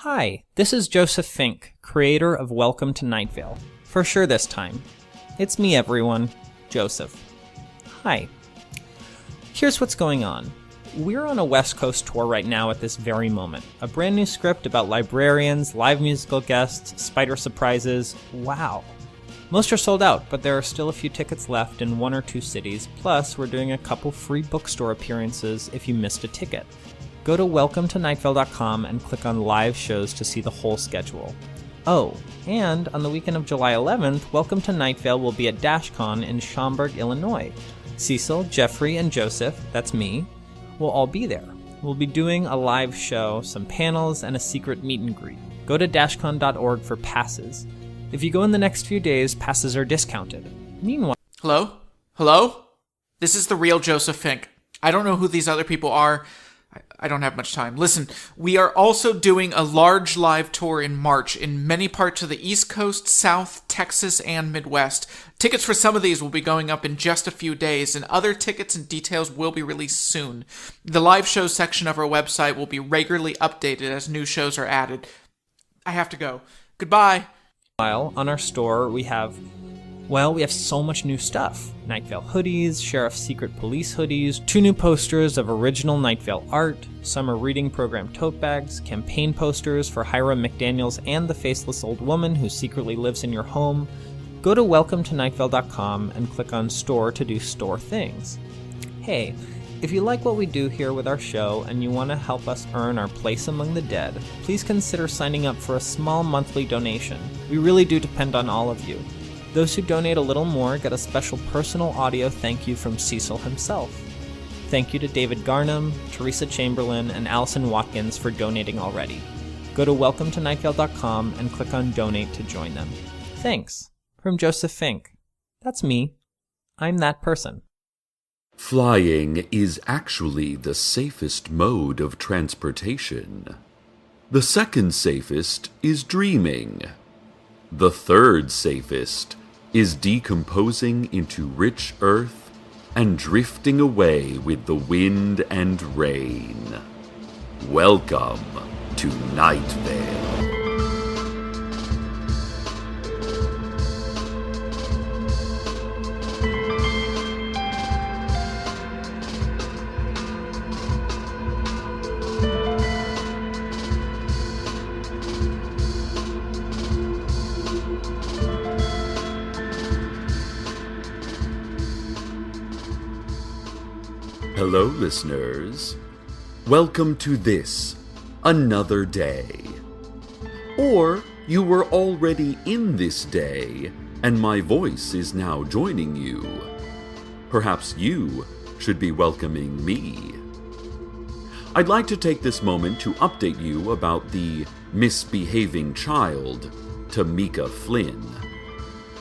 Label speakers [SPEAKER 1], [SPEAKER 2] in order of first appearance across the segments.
[SPEAKER 1] Hi, this is Joseph Fink, creator of Welcome to Night Vale. For sure this time. It's me, everyone. Joseph. Hi. Here's what's going on. We're on a West Coast tour right now at this very moment. A brand new script about librarians, live musical guests, spider surprises. Wow. Most are sold out, but there are still a few tickets left in 1 or 2 cities, plus we're doing a couple free bookstore appearances if you missed a ticket. Go to welcometonightvale.com and click on live shows to see the whole schedule. Oh, and on the weekend of July 11th, Welcome to Night Vale will be at DashCon in Schaumburg, Illinois. Cecil, Jeffrey, and Joseph, that's me, will all be there. We'll be doing a live show, some panels, and a secret meet and greet. Go to dashcon.org for passes. If you go in the next few days, passes are discounted. Meanwhile...
[SPEAKER 2] Hello? This is the real Joseph Fink. I don't know who these other people are. I don't have much time. Listen, we are also doing a large live tour in March in many parts of the East Coast, South, Texas, and Midwest. Tickets for some of these will be going up in just a few days, and other tickets and details will be released soon. The live shows section of our website will be regularly updated as new shows are added. I have to go. Goodbye.
[SPEAKER 1] On our store, we have so much new stuff. Night Vale hoodies, Sheriff's Secret Police hoodies, 2 new posters of original Night Vale art, summer reading program tote bags, campaign posters for Hiram McDaniels and the faceless old woman who secretly lives in your home. Go to welcometonightvale.com and click on store to do store things. Hey, if you like what we do here with our show and you want to help us earn our place among the dead, please consider signing up for a small monthly donation. We really do depend on all of you. Those who donate a little more get a special personal audio thank you from Cecil himself. Thank you to David Garnham, Teresa Chamberlain, and Allison Watkins for donating already. Go to welcometonightvale.com and click on donate to join them. Thanks. From Joseph Fink. That's me. I'm that person.
[SPEAKER 3] Flying is actually the safest mode of transportation. The second safest is dreaming. The third safest is decomposing into rich earth and drifting away with the wind and rain. Welcome to Night Vale. Hello, listeners. Welcome to this, another day. Or you were already in this day, and my voice is now joining you. Perhaps you should be welcoming me. I'd like to take this moment to update you about the misbehaving child, Tamika Flynn.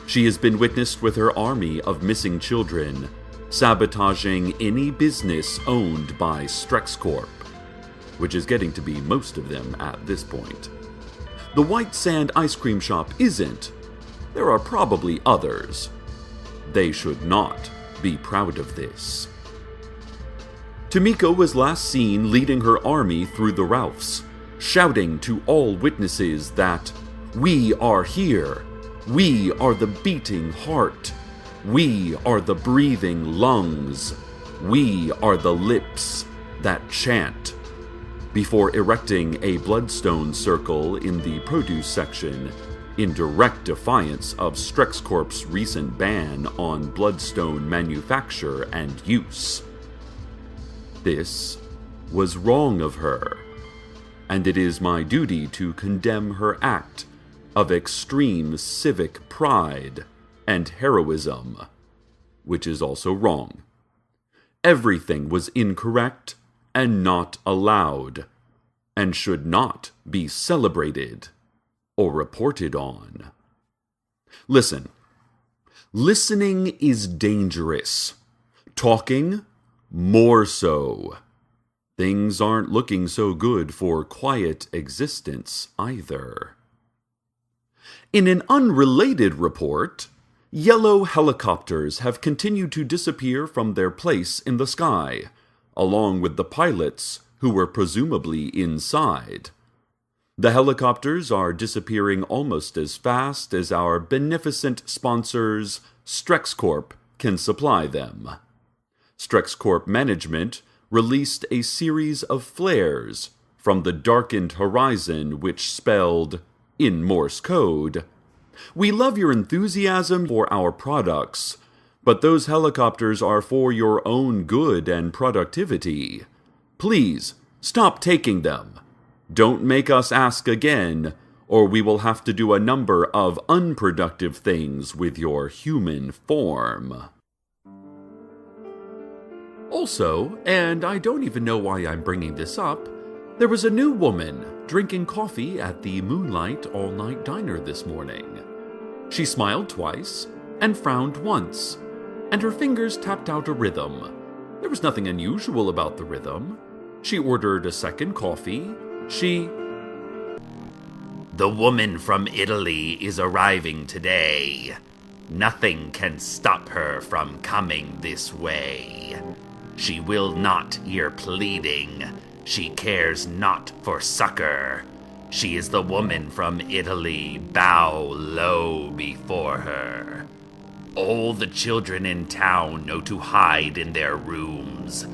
[SPEAKER 3] She has been witnessed with her army of missing children sabotaging any business owned by StrexCorp, which is getting to be most of them at this point. The White Sand ice cream shop isn't. There are probably others. They should not be proud of this. Tamika was last seen leading her army through the Ralphs, shouting to all witnesses that, "We are here. We are the beating heart. We are the breathing lungs. We are the lips that chant," before erecting a bloodstone circle in the produce section in direct defiance of StrexCorp's recent ban on bloodstone manufacture and use. This was wrong of her, and it is my duty to condemn her act of extreme civic pride and heroism, which is also wrong. Everything was incorrect and not allowed, and should not be celebrated or reported on. Listen. Listening is dangerous. Talking, more so. Things aren't looking so good for quiet existence either. In an unrelated report, yellow helicopters have continued to disappear from their place in the sky, along with the pilots who were presumably inside. The helicopters are disappearing almost as fast as our beneficent sponsors, StrexCorp, can supply them. StrexCorp management released a series of flares from the darkened horizon which spelled, in Morse code, "We love your enthusiasm for our products, but those helicopters are for your own good and productivity. Please, stop taking them. Don't make us ask again, or we will have to do a number of unproductive things with your human form." Also, and I don't even know why I'm bringing this up, there was a new woman drinking coffee at the Moonlight All-Night Diner this morning. She smiled twice and frowned once, and her fingers tapped out a rhythm. There was nothing unusual about the rhythm. She ordered a second coffee.
[SPEAKER 4] The woman from Italy is arriving today. Nothing can stop her from coming this way. She will not hear pleading. She cares not for succor. She is the woman from Italy. Bow low before her. All the children in town know to hide in their rooms.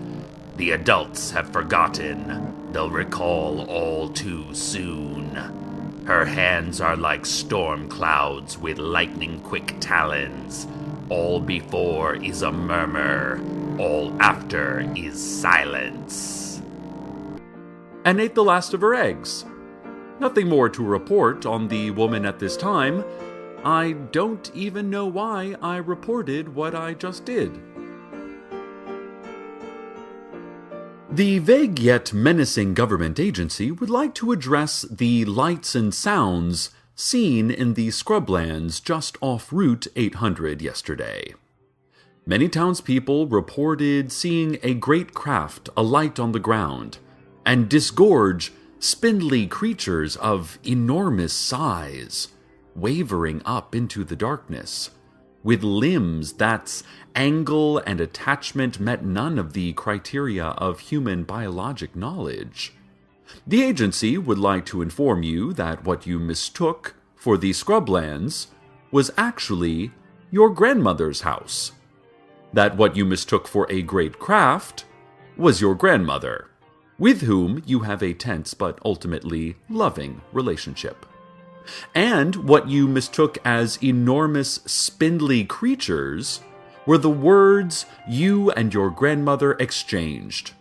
[SPEAKER 4] The adults have forgotten. They'll recall all too soon. Her hands are like storm clouds with lightning-quick talons. All before is a murmur. All after is silence.
[SPEAKER 3] And ate the last of her eggs. Nothing more to report on the woman at this time. I don't even know why I reported what I just did. The vague yet menacing government agency would like to address the lights and sounds seen in the scrublands just off Route 800 yesterday. Many townspeople reported seeing a great craft alight on the ground and disgorge spindly creatures of enormous size, wavering up into the darkness, with limbs that's angle and attachment met none of the criteria of human biologic knowledge. The agency would like to inform you that what you mistook for the scrublands was actually your grandmother's house. That what you mistook for a great craft was your grandmother, with whom you have a tense but ultimately loving relationship. And what you mistook as enormous spindly creatures were the words you and your grandmother exchanged,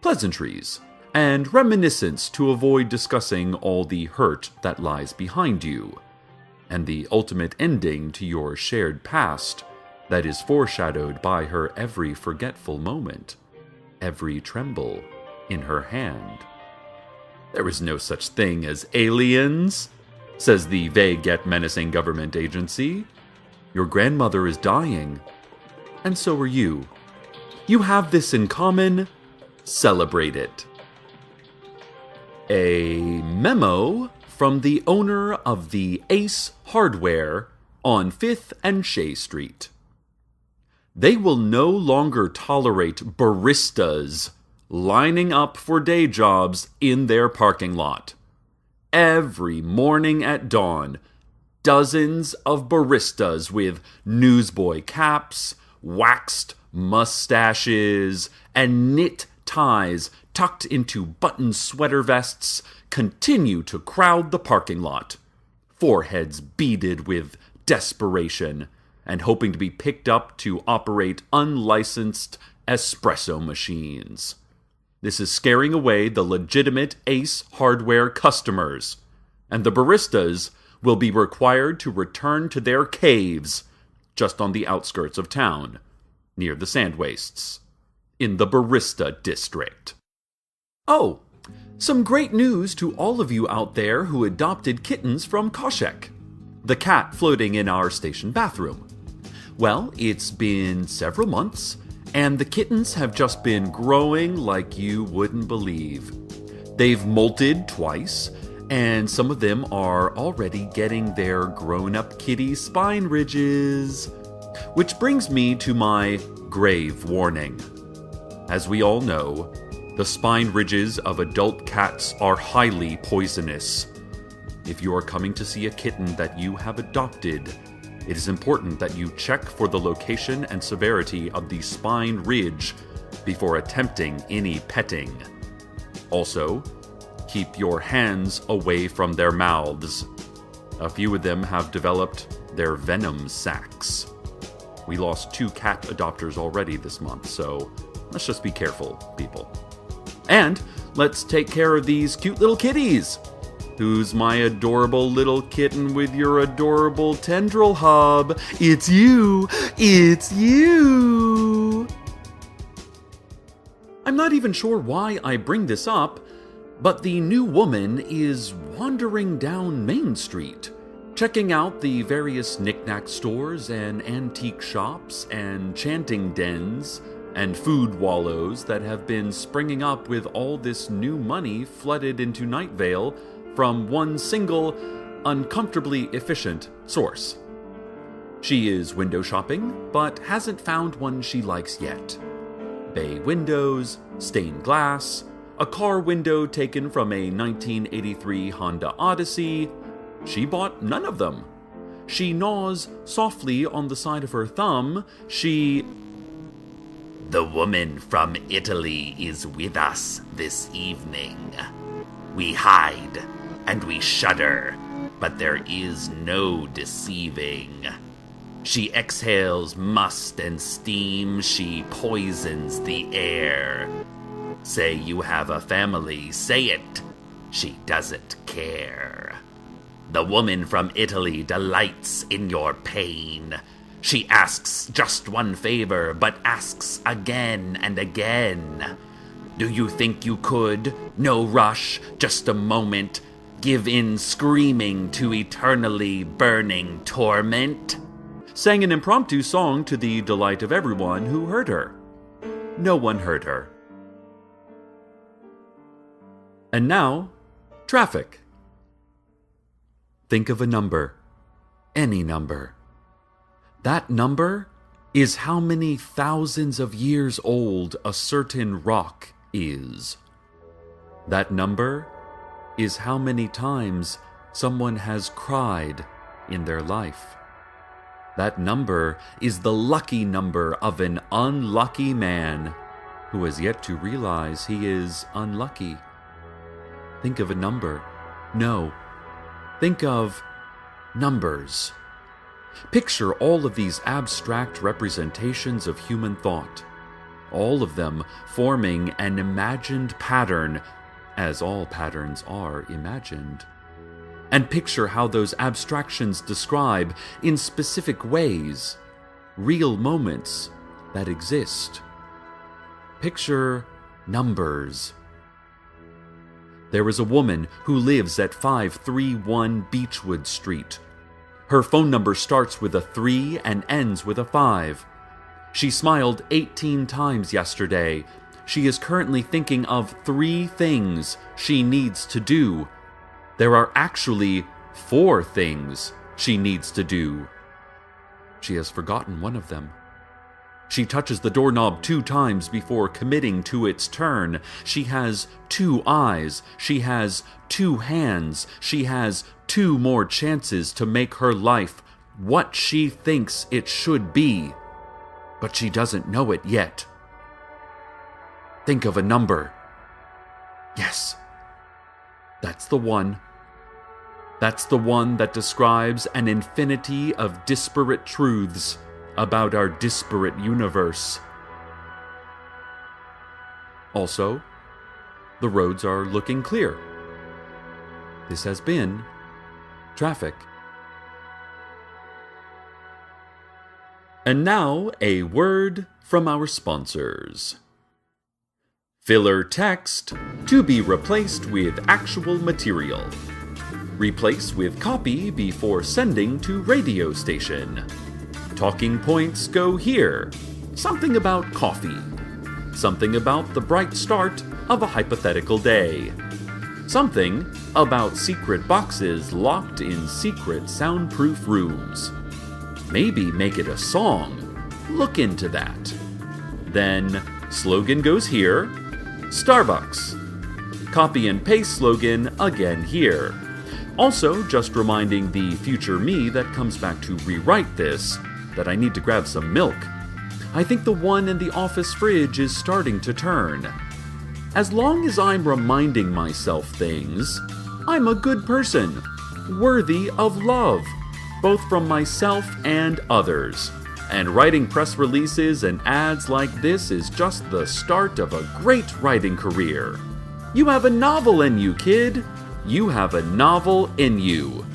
[SPEAKER 3] pleasantries and reminiscence to avoid discussing all the hurt that lies behind you, and the ultimate ending to your shared past that is foreshadowed by her every forgetful moment, every tremble in her hand. There is no such thing as aliens, says the vague yet menacing government agency. Your grandmother is dying, and so are you. You have this in common. Celebrate it. A memo from the owner of the Ace Hardware on 5th and Shea Street. They will no longer tolerate baristas lining up for day jobs in their parking lot. Every morning at dawn, dozens of baristas with newsboy caps, waxed mustaches, and knit ties tucked into button sweater vests continue to crowd the parking lot, foreheads beaded with desperation and hoping to be picked up to operate unlicensed espresso machines. This is scaring away the legitimate Ace Hardware customers, and the baristas will be required to return to their caves just on the outskirts of town, near the sand wastes, in the barista district. Oh, some great news to all of you out there who adopted kittens from Koshek, the cat floating in our station bathroom. Well, it's been several months, and the kittens have just been growing like you wouldn't believe. They've molted twice, and some of them are already getting their grown-up kitty spine ridges. Which brings me to my grave warning. As we all know, the spine ridges of adult cats are highly poisonous, If you are coming to see a kitten that you have adopted, it is important that you check for the location and severity of the spine ridge before attempting any petting. Also, keep your hands away from their mouths. A few of them have developed their venom sacs. We lost 2 cat adopters already this month, so let's just be careful, people. And let's take care of these cute little kitties. Who's my adorable little kitten with your adorable tendril hub? It's you! It's you! I'm not even sure why I bring this up, but the new woman is wandering down Main Street, checking out the various knick-knack stores and antique shops and chanting dens and food wallows that have been springing up with all this new money flooded into Night Vale from one single, uncomfortably efficient source. She is window shopping, but hasn't found one she likes yet. Bay windows, stained glass, a car window taken from a 1983 Honda Odyssey. She bought none of them. She gnaws softly on the side of her thumb.
[SPEAKER 4] The woman from Italy is with us this evening. We hide and we shudder, but there is no deceiving. She exhales must and steam, she poisons the air. Say you have a family, say it. She doesn't care. The woman from Italy delights in your pain. She asks just one favor, but asks again and again. Do you think you could? No rush, just a moment. Give in screaming to eternally burning torment?
[SPEAKER 3] Sang an impromptu song to the delight of everyone who heard her. No one heard her. And now, traffic. Think of a number. Any number. That number is how many thousands of years old a certain rock is. That number is how many times someone has cried in their life. That number is the lucky number of an unlucky man who has yet to realize he is unlucky. Think of a number. No. Think of numbers. Picture all of these abstract representations of human thought, all of them forming an imagined pattern, as all patterns are imagined. And picture how those abstractions describe, in specific ways, real moments that exist. Picture numbers. There is a woman who lives at 531 Beechwood Street. Her phone number starts with a 3 and ends with a 5. She smiled 18 times yesterday. She is currently thinking of 3 things she needs to do. There are actually 4 things she needs to do. She has forgotten one of them. She touches the doorknob 2 times before committing to its turn. She has 2 eyes. She has 2 hands. She has 2 more chances to make her life what she thinks it should be. But she doesn't know it yet. Think of a number. Yes. That's the one. That's the one that describes an infinity of disparate truths about our disparate universe. Also, the roads are looking clear. This has been Traffic. And now, a word from our sponsors. Filler text to be replaced with actual material. Replace with copy before sending to radio station. Talking points go here. Something about coffee. Something about the bright start of a hypothetical day. Something about secret boxes locked in secret soundproof rooms. Maybe make it a song. Look into that. Then, slogan goes here. Starbucks. Copy and paste slogan again here. Also, just reminding the future me that comes back to rewrite this that I need to grab some milk. I think the one in the office fridge is starting to turn. As long as I'm reminding myself things, I'm a good person, worthy of love, both from myself and others. And writing press releases and ads like this is just the start of a great writing career. You have a novel in you, kid. You have a novel in you.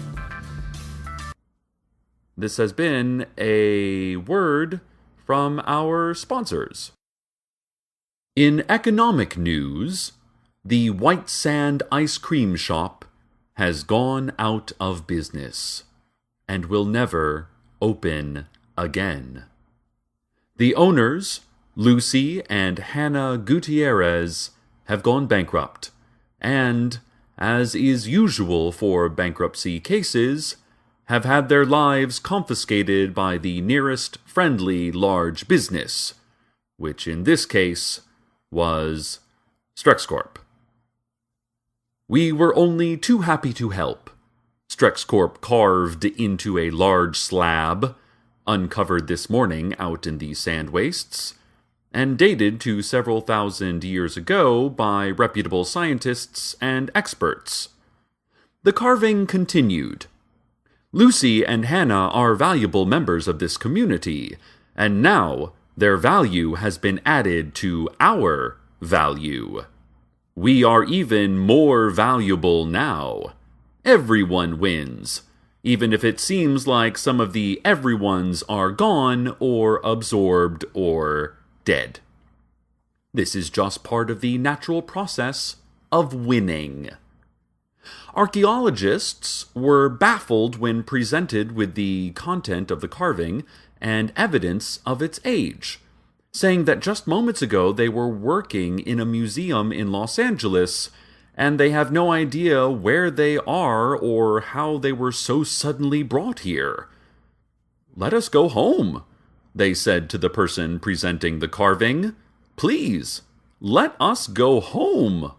[SPEAKER 3] This has been a word from our sponsors. In economic news, the White Sand Ice Cream Shop has gone out of business and will never open again. The owners, Lucy and Hannah Gutierrez, have gone bankrupt, and, as is usual for bankruptcy cases, have had their lives confiscated by the nearest friendly large business, which in this case was StrexCorp. We were only too happy to help. StrexCorp carved into a large slab, uncovered this morning out in the sand wastes, and dated to several thousand years ago by reputable scientists and experts. The carving continued. Lucy and Hannah are valuable members of this community, and now their value has been added to our value. We are even more valuable now. Everyone wins, even if it seems like some of the everyones are gone or absorbed or dead. This is just part of the natural process of winning. Archaeologists were baffled when presented with the content of the carving and evidence of its age, saying that just moments ago they were working in a museum in Los Angeles and they have no idea where they are or how they were so suddenly brought here. "Let us go home," they said to the person presenting the carving. "Please, let us go home."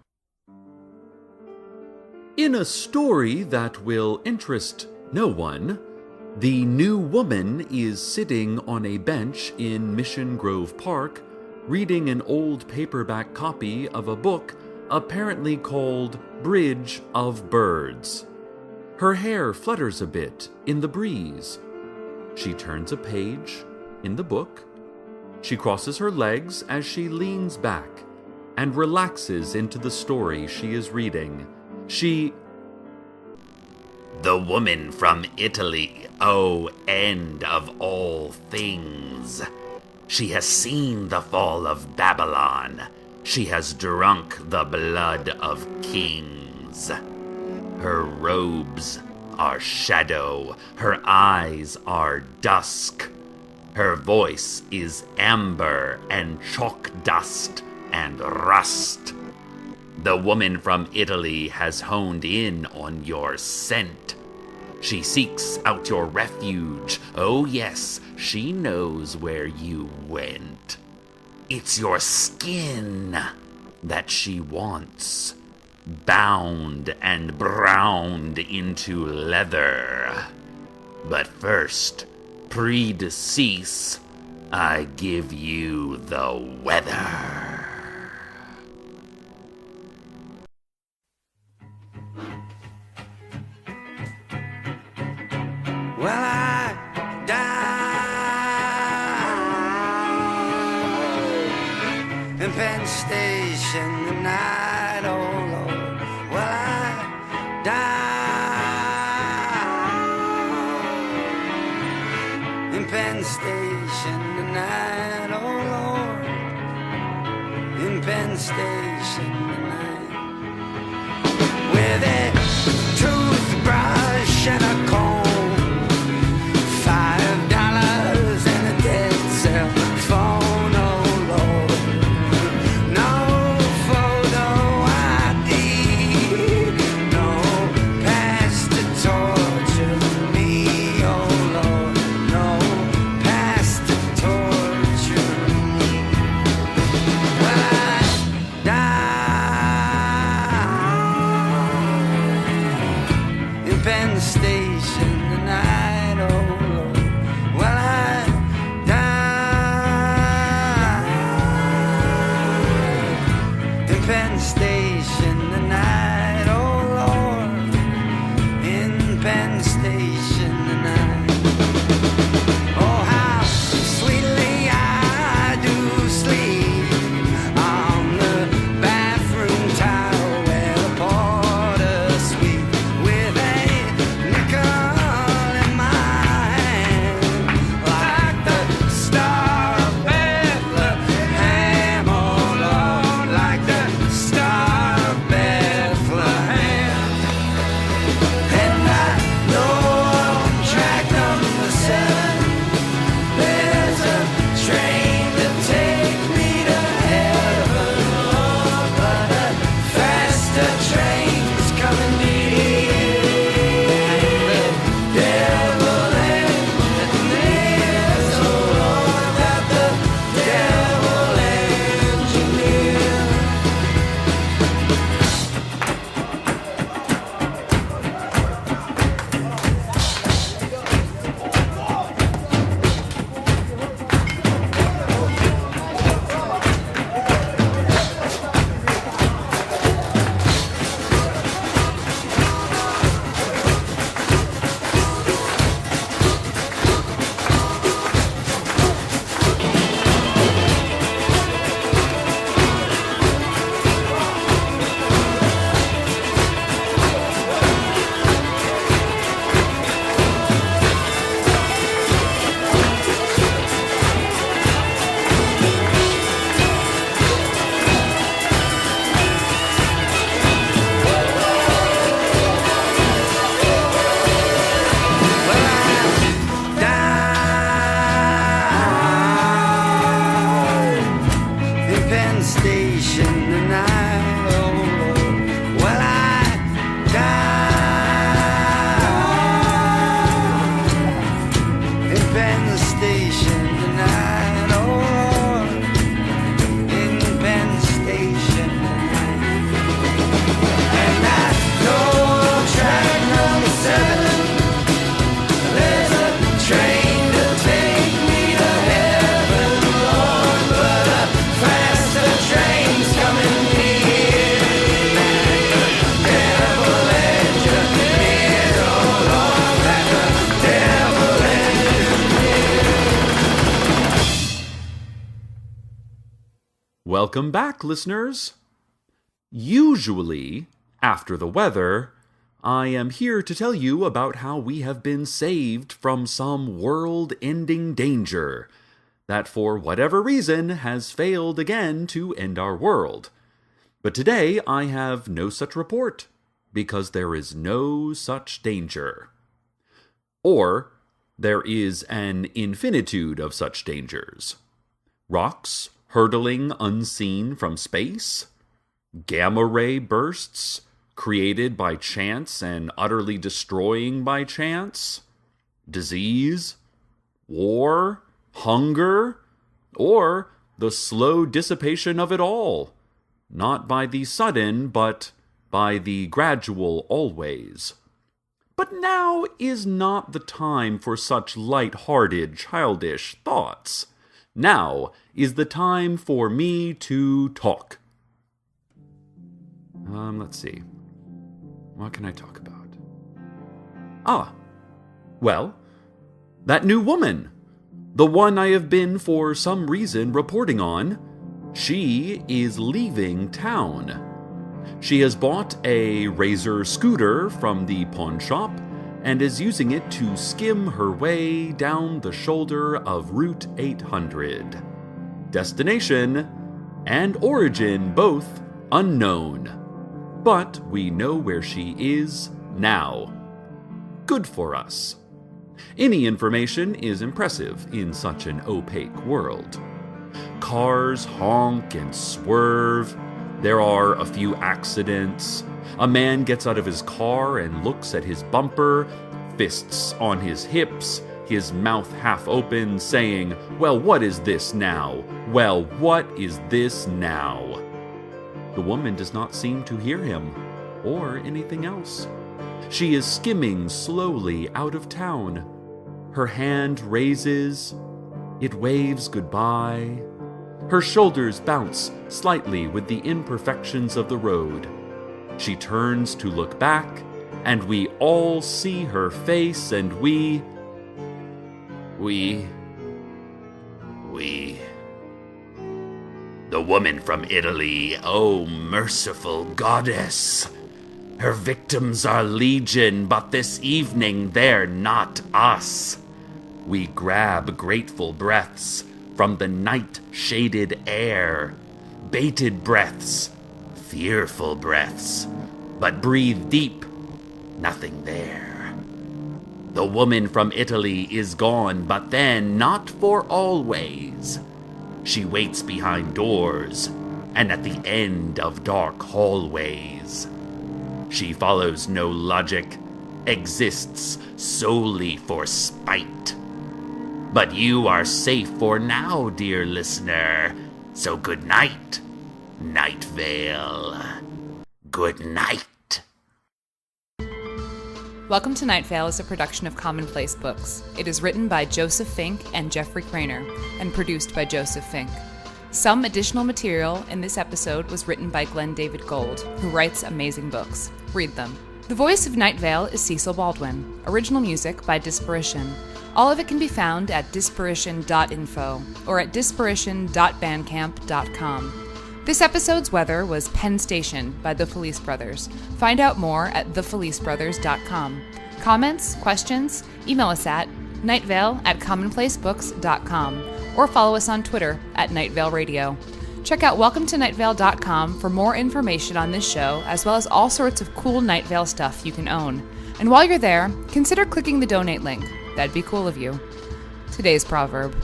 [SPEAKER 3] In a story that will interest no one, the new woman is sitting on a bench in Mission Grove Park, reading an old paperback copy of a book apparently called Bridge of Birds. Her hair flutters a bit in the breeze. She turns a page in the book. She crosses her legs as she leans back and relaxes into the story she is reading.
[SPEAKER 4] The woman from Italy, oh, end of all things. She has seen the fall of Babylon. She has drunk the blood of kings. Her robes are shadow. Her eyes are dusk. Her voice is amber and chalk dust and rust. The woman from Italy has honed in on your scent. She seeks out your refuge. Oh yes, she knows where you went. It's your skin that she wants, bound and browned into leather. But first, pre-decease, I give you the weather.
[SPEAKER 5] Well, I died in Penn Station tonight, oh Lord. Well, I died in Penn Station tonight, oh Lord. In Penn Station tonight, with a toothbrush and a comb. Die Penn Station tonight, oh Lord. Well, I died in Penn Station tonight, oh Lord. In Penn Station tonight. Oh, how sweetly I do sleep on the bathroom tile where the porters sweep with a nickel in my hand, like the Star of Bethlehem, oh Lord, like the Star of Bethlehem. And I know on track number 7 there's a train to take me to heaven, Lord, but a faster train's coming near. The devil engineers, oh Lord, that the devil engineers. In Penn Station tonight, oh Lord. Well, I died in Penn Station tonight, oh Lord. In Penn Station tonight. And I know track number 7 there's a train to take me to heaven, Lord, but a faster train's coming near. The devil engineered, oh Lord, that the devil engineered.
[SPEAKER 3] Welcome back, listeners. Usually, after the weather, I am here to tell you about how we have been saved from some world-ending danger that, for whatever reason, has failed again to end our world. But today I have no such report, because there is no such danger. Or, there is an infinitude of such dangers. Rocks hurtling unseen from space? Gamma-ray bursts created by chance and utterly destroying by chance? Disease? War? Hunger? Or the slow dissipation of it all? Not by the sudden, but by the gradual always. But now is not the time for such light-hearted, childish thoughts. Now is the time for me to talk. Let's see. What can I talk about? Well, that new woman. The one I have been for some reason reporting on. She is leaving town. She has bought a Razor scooter from the pawn shop and is using it to skim her way down the shoulder of Route 800. Destination and origin both unknown. But we know where she is now. Good for us. Any information is impressive in such an opaque world. Cars honk and swerve. There are a few accidents. A man gets out of his car and looks at his bumper, fists on his hips, his mouth half open, saying, "Well, what is this now? Well, what is this now?" The woman does not seem to hear him, or anything else. She is skimming slowly out of town. Her hand raises, it waves goodbye. Her shoulders bounce slightly with the imperfections of the road. She turns to look back, and we all see her face, and we...
[SPEAKER 4] The woman from Italy, oh merciful goddess. Her victims are legion, but this evening they're not us. We grab grateful breaths from the night-shaded air. Bated breaths, fearful breaths, but breathe deep, nothing there. The woman from Italy is gone, but then not for always. She waits behind doors and at the end of dark hallways. She follows no logic, exists solely for spite. But you are safe for now, dear listener, so good night, Night Vale. Good night.
[SPEAKER 6] Welcome to Night Vale is a production of Commonplace Books. It is written by Joseph Fink and Jeffrey Craner, and produced by Joseph Fink. Some additional material in this episode was written by Glenn David Gold, who writes amazing books. Read them. The voice of Night Vale is Cecil Baldwin. Original music by Disparition. All of it can be found at disparition.info or at disparition.bandcamp.com. This episode's weather was Penn Station by the Felice Brothers. Find out more at thefelicebrothers.com. Comments, questions, email us at nightvale@commonplacebooks.com or follow us on Twitter at Nightvale Radio. Check out welcometonightvale.com for more information on this show, as well as all sorts of cool Night Vale stuff you can own. And while you're there, consider clicking the donate link. That'd be cool of you. Today's proverb.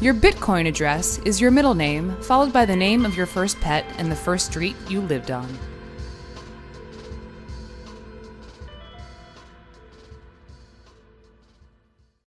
[SPEAKER 6] Your Bitcoin address is your middle name, followed by the name of your first pet and the first street you lived on.